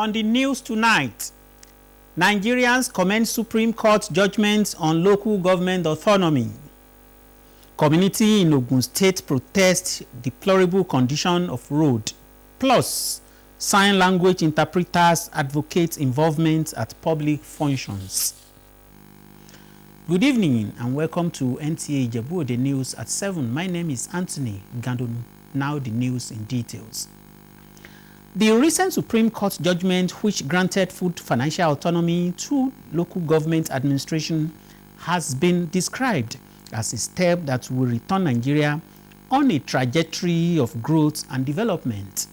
On the news tonight, Nigerians commend Supreme Court judgment on local government autonomy. Community in Ogun State protest deplorable condition of road. Plus, sign language interpreters advocate involvement at public functions. Good evening and welcome to NTA Ijebu-Ode News at 7. My name is Anthony Gandonu. Now the news in details. The recent Supreme Court judgment which granted food financial autonomy to local government administration has been described as a step that will return Nigeria on a trajectory of growth and development.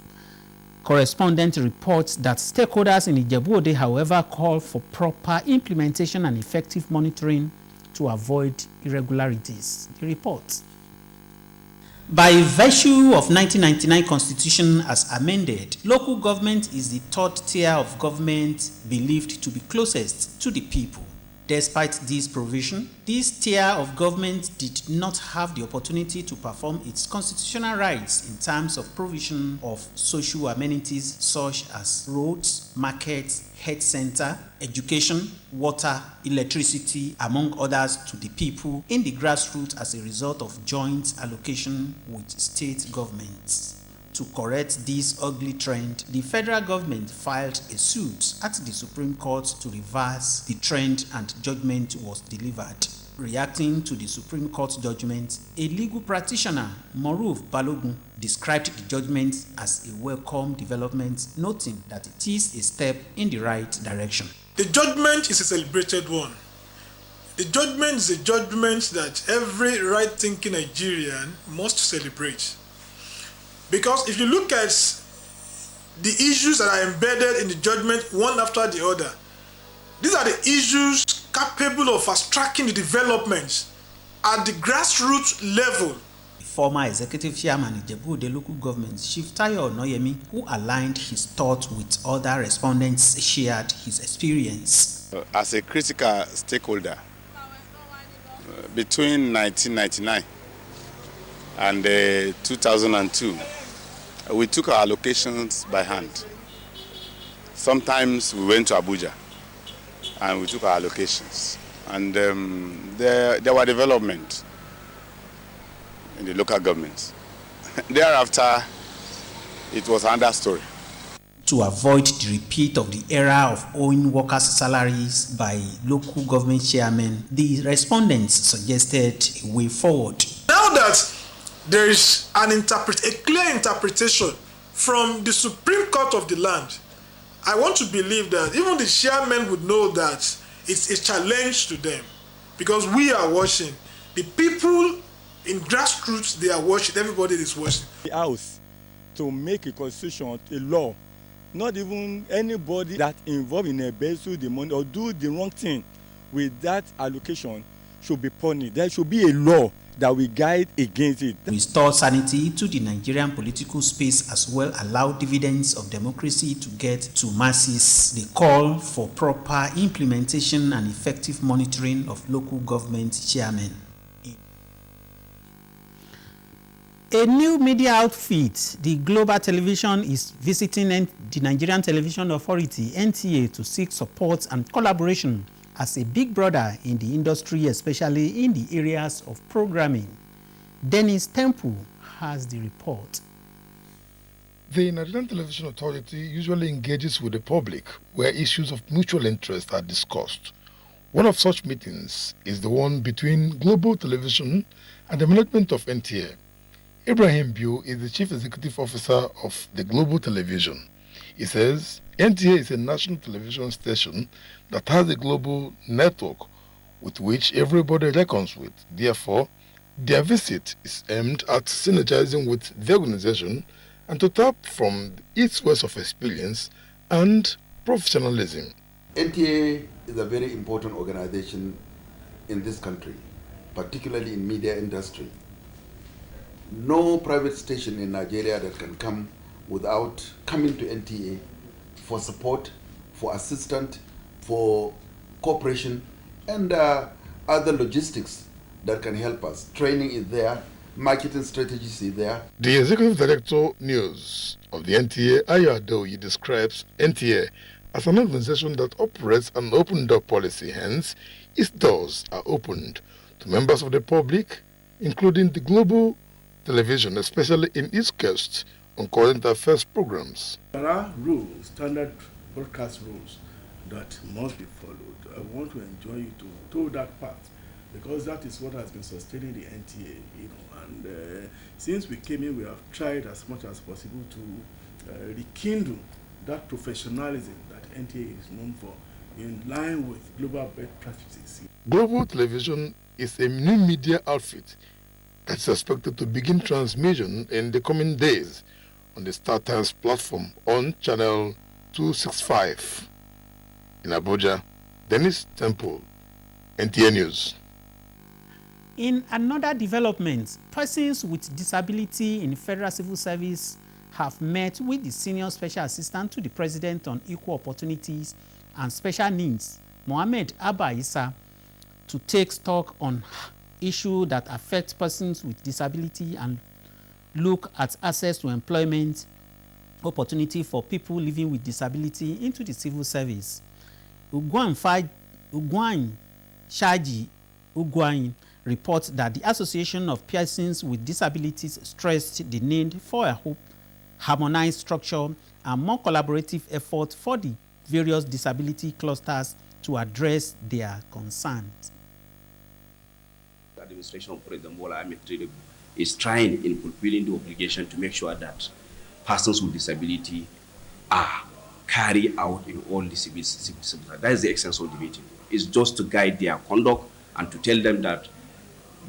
Correspondent reports that stakeholders in Ijebu-Ode, however, call for proper implementation and effective monitoring to avoid irregularities. The report. By virtue of 1999 Constitution as amended, local government is the third tier of government believed to be closest to the people. Despite this provision, this tier of government did not have the opportunity to perform its constitutional rights in terms of provision of social amenities such as roads, markets, health center, education, water, electricity, among others, to the people in the grassroots as a result of joint allocation with state governments. To correct this ugly trend, the federal government filed a suit at the Supreme Court to reverse the trend, and judgment was delivered. Reacting to the Supreme Court judgment, a legal practitioner, Moruf Balogun, described the judgment as a welcome development, noting that it is a step in the right direction. The judgment is a celebrated one. The judgment is a judgment that every right-thinking Nigerian must celebrate. Because if you look at the issues that are embedded in the judgment one after the other, these are the issues capable of fast-tracking the developments at the grassroots level. Former executive chairman of Ijebu-Ode local government, Chief Tayo Onoyemi, who aligned his thoughts with other respondents, shared his experience. As a critical stakeholder, between 1999 and 2002, we took our allocations by hand. Sometimes we went to Abuja and we took our allocations. And there were development in the local governments. Thereafter, it was another story. To avoid the repeat of the era of owing workers' salaries by local government chairmen, the respondents suggested a way forward. Now that there is a clear interpretation from the Supreme Court of the land, I want to believe that even the chairmen would know that it's a challenge to them, because we are watching. The people in grassroots, they are watching. Everybody is watching. The House to make a constitution, a law, not even anybody that involved in embezzle the money or do the wrong thing with that allocation should be punished. There should be a law that will guide against it. Restore sanity to the Nigerian political space, as well allow dividends of democracy to get to masses. They call for proper implementation and effective monitoring of local government chairmen. A new media outfit, the Global Television, is visiting the Nigerian Television Authority, NTA, to seek support and collaboration as a big brother in the industry, especially in the areas of programming. Dennis Temple has the report. The Nigerian Television Authority usually engages with the public where issues of mutual interest are discussed. One of such meetings is the one between Global Television and the management of NTA. Ibrahim Biu is the Chief Executive Officer of the Global Television. He says NTA is a national television station that has a global network with which everybody reckons with. Therefore, their visit is aimed at synergizing with the organization and to tap from its wealth of experience and professionalism. NTA is a very important organization in this country, particularly in media industry. No private station in Nigeria that can come without coming to NTA for support, for assistance, for cooperation, and other logistics that can help us. Training is there, marketing strategies is there. The Executive Director News of the NTA, Ayo Adeoye, describes NTA as an organization that operates an open-door policy. Hence, its doors are opened to members of the public, including the global television, especially in its quest on current affairs programs. There are rules, standard broadcast rules that must be followed. I want to enjoin you to toe that path, because that is what has been sustaining the NTA, and since we came in, we have tried as much as possible to rekindle that professionalism that NTA is known for, in line with global best practices. Global Television is a new media outfit that is expected to begin transmission in the coming days on the Star Times platform on channel 265. In Abuja, Dennis Temple, NTA News. In another development, persons with disability in Federal Civil Service have met with the Senior Special Assistant to the President on Equal Opportunities and Special Needs, Mohammed Abba Issa, to take stock on issues that affect persons with disability and look at access to employment opportunity for people living with disability into the civil service. Ugwan Shaji Ugwan reports that the Association of Persons with Disabilities stressed the need for a harmonized structure and more collaborative effort for the various disability clusters to address their concerns. The administration of President Bola Ahmed Tinubu is trying in fulfilling the obligation to make sure that persons with disability are carried out in all the civil service. That is the essence of the meeting. It's just to guide their conduct and to tell them that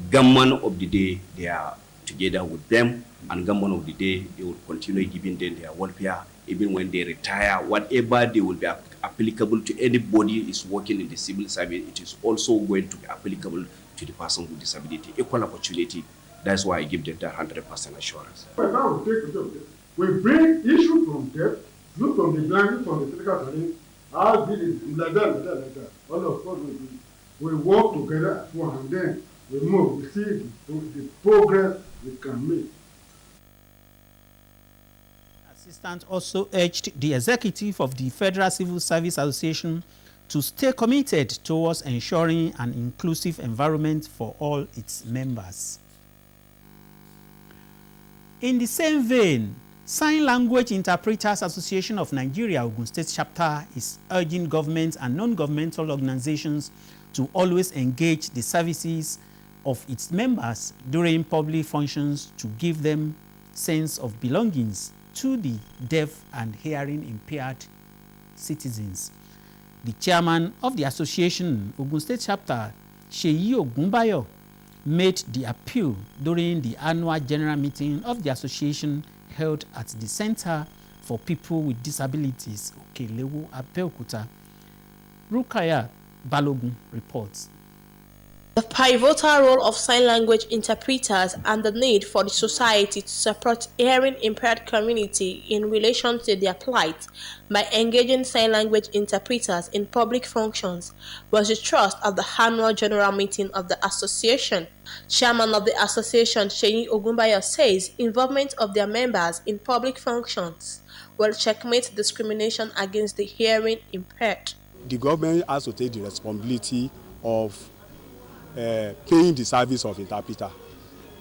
government of the day, they are together with them, and government of the day, they will continue giving them their welfare, even when they retire, whatever they will be applicable to anybody is working in the civil service, it is also going to be applicable to the person with disability. Equal opportunity, that's why I give them that 100% assurance. But now we take the job. We bring issue from death, look from the blind, from the physical challenge, how did it, like that. All of us we work together as one, and then we move, we see the progress we can make. Assistant also urged the executive of the Federal Civil Service Association to stay committed towards ensuring an inclusive environment for all its members. In the same vein, Sign Language Interpreters Association of Nigeria, Ogun State Chapter, is urging government and non-governmental organizations to always engage the services of its members during public functions to give them sense of belongings to the deaf and hearing impaired citizens. The chairman of the association, Ogun State Chapter, Seyi Ogunbayo, made the appeal during the annual general meeting of the association held at the Center for People with Disabilities, Okelewu, Abeokuta. Rukaya Balogun reports. The pivotal role of sign language interpreters and the need for the society to support hearing impaired community in relation to their plight by engaging sign language interpreters in public functions was the thrust of the annual general meeting of the association. Chairman of the association, Seyi Ogunbayo, says involvement of their members in public functions will checkmate discrimination against the hearing impaired. The government has to take the responsibility of paying the service of interpreter,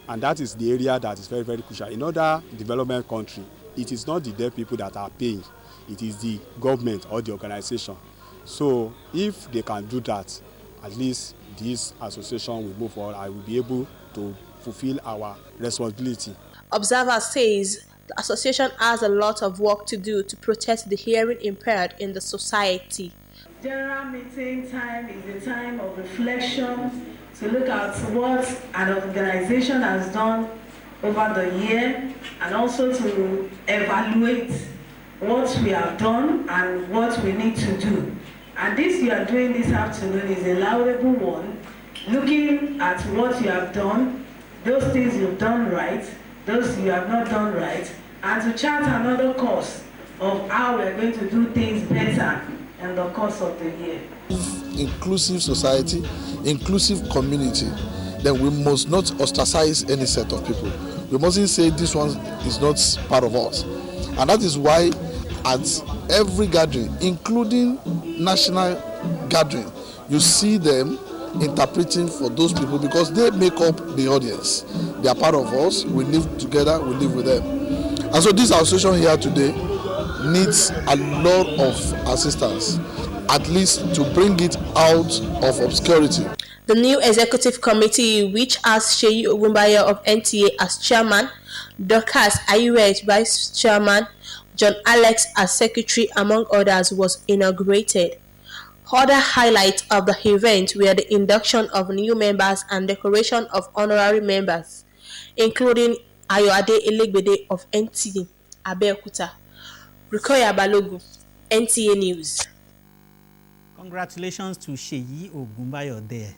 and that is the area that is very, very crucial. In other development countries, it is not the deaf people that are paying, it is the government or the organization. So if they can do that, at least this association will move forward. I will be able to fulfill our responsibility. Observer says the association has a lot of work to do to protect the hearing impaired in the society. General meeting time is a time of reflection to look at what an organization has done over the year and also to evaluate what we have done and what we need to do. And this you are doing this afternoon is a laudable one, looking at what you have done, those things you've done right, those you have not done right, and to chart another course of how we're going to do things better in the course of the year. Inclusive society, inclusive community then we must not ostracize any set of people. We mustn't say this one is not part of us. And that is why at every gathering, including national gathering, you see them interpreting for those people because they make up the audience. They are part of us. We live together, we live with them. And so this association here today needs a lot of assistance, at least to bring it out of obscurity. The new executive committee, which has Seyi Ogunbayo of NTA as chairman, Dorcas Ayiwe vice chairman, John Alex as secretary, among others, was inaugurated. Other highlights of the event were the induction of new members and decoration of honorary members, including Ayoade Elegbede of NTA, Abeokuta. Rukoya Balogun, NTA News. Congratulations to Seyi Ogunbayo there.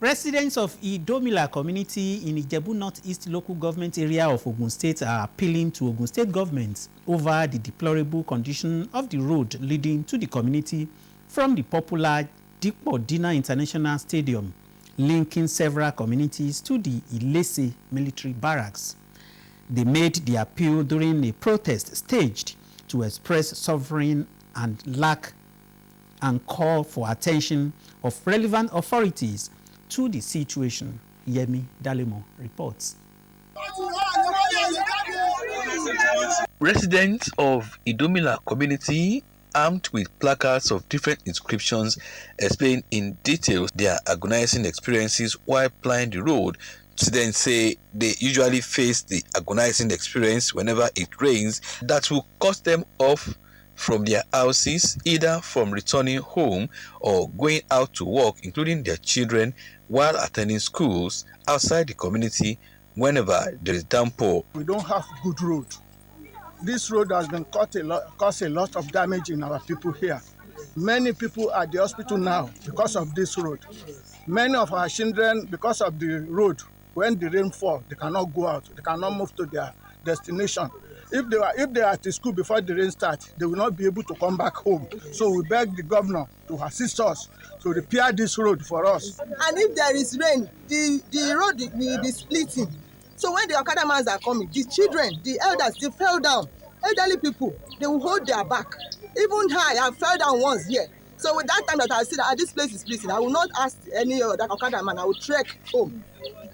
Residents of Idomila community in Ijebu Northeast local government area of Ogun State are appealing to Ogun State government over the deplorable condition of the road leading to the community from the popular Dipo Dina International Stadium, linking several communities to the Ilese military barracks. They made the appeal during a protest staged to express suffering and lack and call for attention of relevant authorities to the situation. Yemi Dalemo reports. Residents of Idomila community, armed with placards of different inscriptions, explain in detail their agonizing experiences while plying the road. Residents say they usually face the agonizing experience whenever it rains that will cut them off from their houses, either from returning home or going out to work, including their children, while attending schools outside the community whenever there is downpour. We don't have good road. This road has been caused a lot of damage in our people here. Many people are at the hospital now because of this road. Many of our children, because of the road, when the rain falls, they cannot go out. They cannot move to their destination. If they are at the school before the rain starts, they will not be able to come back home. So we beg the governor to assist us to repair this road for us. And if there is rain, the road will be splitting. So when the Okada mans are coming, the children, the elders, they fell down. Elderly people, they will hold their back. Even I fell down once here. So with that time that I see that this place is splitting, I will not ask any other Okada man, I will trek home.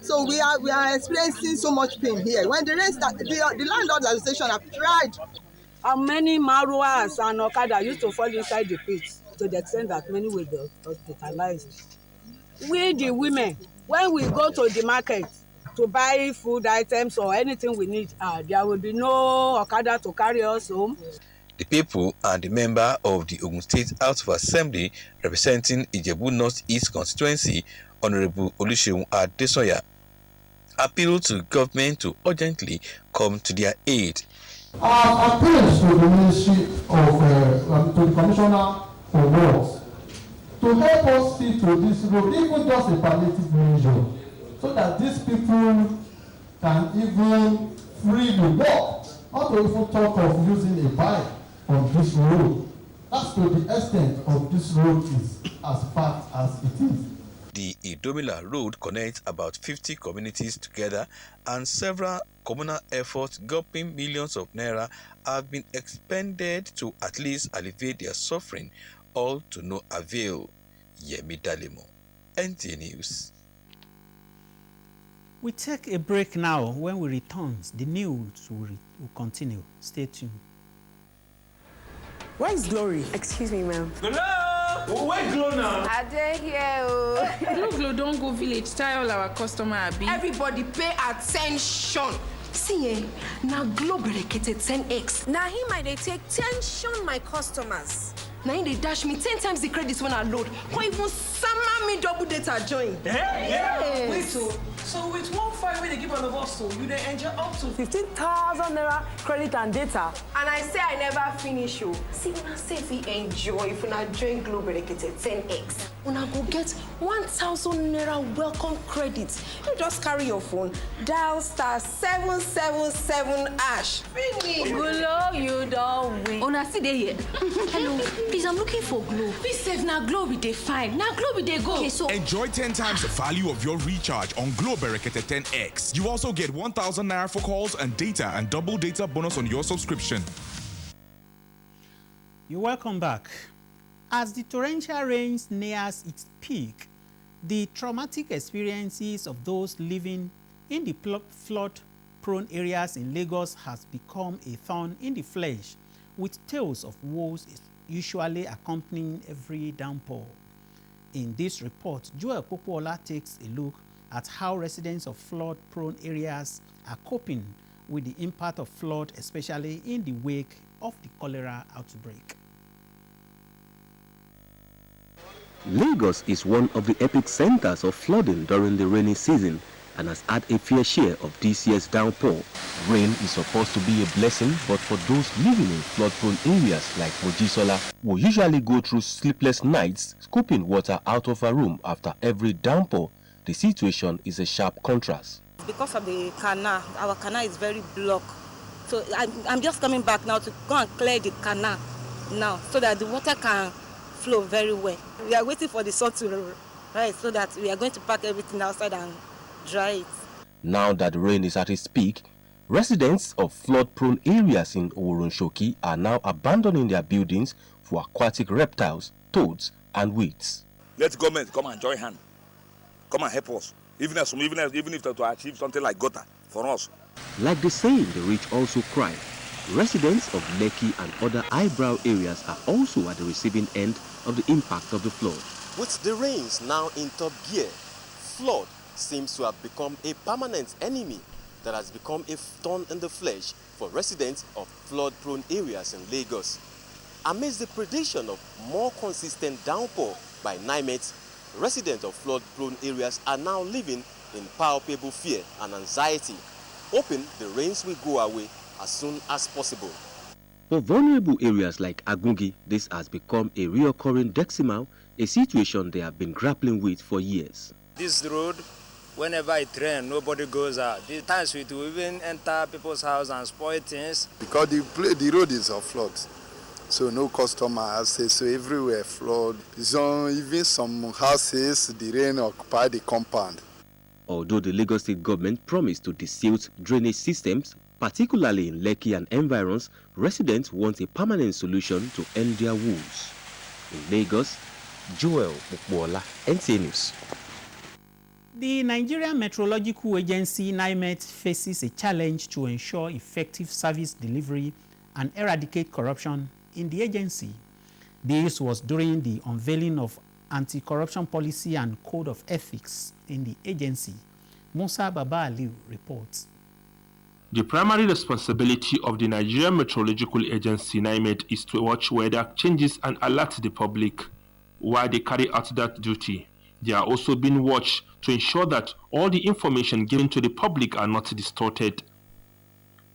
So we are experiencing so much pain here. When the rain starts, the landlord association have tried. How many Maruas and Okada used to fall inside the pit to the extent that many were hospitalized. We the women, when we go to the market to buy food items or anything we need, there will be no Okada to carry us home. The people and the member of the Ogun State House of Assembly representing Ijebu North East constituency, Honorable Olusegun Adesoya, appealed to government to urgently come to their aid. Our appeals to the Ministry of to the Commissioner for Works to help us see to this road, even just a palliative measure, so that these people can even freely walk, not to even talk of using a bike on this road. That's to the extent of this road is as far as it is. The Idomila Road connects about 50 communities together, and several communal efforts gulping millions of naira have been expended to at least alleviate their suffering, all to no avail. Yemi Dalemo, NTA News. We take a break now. When we return, the news will continue. Stay tuned. Where is Glory? Excuse me, ma'am. Hello? Where Glow now? I dey here. Glow don't go village. Tell all our customer abi. Everybody pay attention. See, now Glow berekete 10x. Now him I dey take tension my customers. Now him they dash me 10 times the credits when I load. Or even sama me double data join. Yeah. Wait, so with 1.5 when they give all of us, so you dey enjoy up to 15,000 naira credit and data. And I say I never finish you. See, una say if you enjoy, if una join Glow berekete 10x, una go get 1,000 naira welcome credit. You just carry your phone, dial *777#. Finish. Glow, you don't win. Una see dey here. Hello, please, I'm looking for Glow. Please save now Glow be dey fine. Now Glow we dey go? Okay, so enjoy 10 times the value of your recharge on Globe Berekete 10X. You also get 1,000 naira for calls and data and double data bonus on your subscription. You're welcome back. As the torrential rains nears its peak, the traumatic experiences of those living in the flood-prone areas in Lagos has become a thorn in the flesh, with tales of woes usually accompanying every downpour. In this report, Joel Popoola takes a look at how residents of flood-prone areas are coping with the impact of flood, especially in the wake of the cholera outbreak. Lagos is one of the epic centers of flooding during the rainy season and has had a fair share of this year's downpour. Rain is supposed to be a blessing, but for those living in flood-prone areas like Mojisola, who usually go through sleepless nights scooping water out of a room after every downpour, the situation is a sharp contrast. Because of the canal, our canal is very blocked. So I'm just coming back now to go and clear the canal now so that the water can flow very well. We are waiting for the sun to rise so that we are going to pack everything outside and dry it. Now that the rain is at its peak, residents of flood-prone areas in Oworonshoki are now abandoning their buildings for aquatic reptiles, toads and weeds. Let the government come and join hands. Come and help us. Even if to achieve something like gutter for us. Like the saying, the rich also cry. Residents of Lekki and other eyebrow areas are also at the receiving end of the impact of the flood. With the rains now in top gear, flood seems to have become a permanent enemy that has become a thorn in the flesh for residents of flood-prone areas in Lagos. Amidst the predation of more consistent downpour by NIMET, residents of flood-prone areas are now living in palpable fear and anxiety, hoping the rains will go away as soon as possible. For vulnerable areas like Agungi, this has become a reoccurring decimal, a situation they have been grappling with for years. This road, whenever it rains, nobody goes out. The times we do even enter people's house and spoil things. Because the road is a flood, so no customer access, so everywhere flood. So even some houses, the rain occupy the compound. Although the Lagos State government promised to desilt drainage systems, particularly in Lekki and environs, residents want a permanent solution to end their woes. In Lagos, Joel Popoola, NTA News. The Nigerian Meteorological Agency, NIMET, faces a challenge to ensure effective service delivery and eradicate corruption in the agency. This was during the unveiling of anti-corruption policy and code of ethics in the agency. Musa Baba Aliu reports. The primary responsibility of the Nigerian Meteorological Agency, NIMET, is to watch weather changes and alert the public. While they carry out that duty, they are also being watched to ensure that all the information given to the public are not distorted.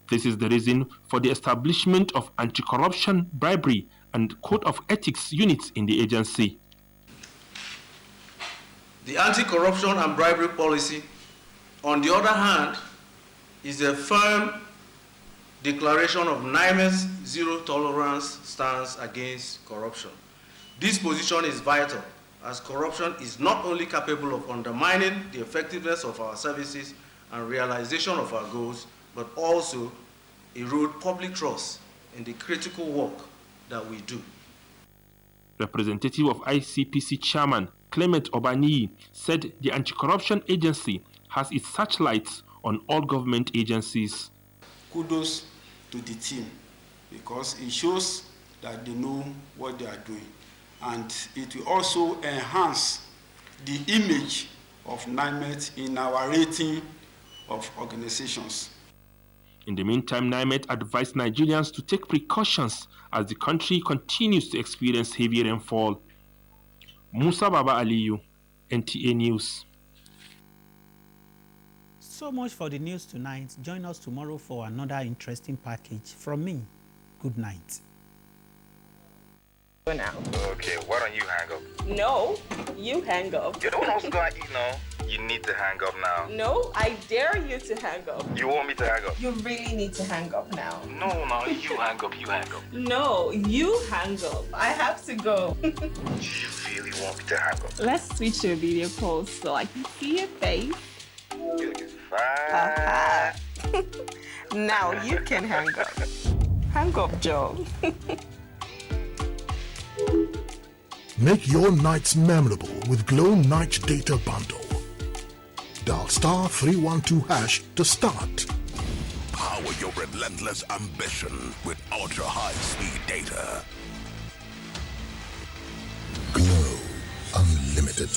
This is the reason for the establishment of anti-corruption, bribery, and code of ethics units in the agency. The anti-corruption and bribery policy, on the other hand, is a firm declaration of NIMET's zero-tolerance stance against corruption. This position is vital, as corruption is not only capable of undermining the effectiveness of our services and realization of our goals, but also erode public trust in the critical work that we do. Representative of ICPC Chairman Clement Obaniyi said the Anti-Corruption Agency has its searchlights on all government agencies. Kudos to the team, because it shows that they know what they are doing, and it will also enhance the image of NIMET in our rating of organizations. In the meantime, NIMET advised Nigerians to take precautions as the country continues to experience heavy rainfall. Musa Baba Aliyu, NTA News. So much for the news tonight. Join us tomorrow for another interesting package. From me, good night. Now. Okay, why don't you hang up? No, you hang up. You're the one who's gonna eat now. You need to hang up now. No, I dare you to hang up. You want me to hang up? You really need to hang up now. No, you hang up, you hang up. No, you hang up. I have to go. Do you really want me to hang up? Let's switch to a video call so I can see your face. You're looking fine. Now you can hang up. Hang up, Joe. Make your nights memorable with Glow Night Data Bundle. Dial *312# to start. Power your relentless ambition with ultra-high-speed data. Glow Unlimited.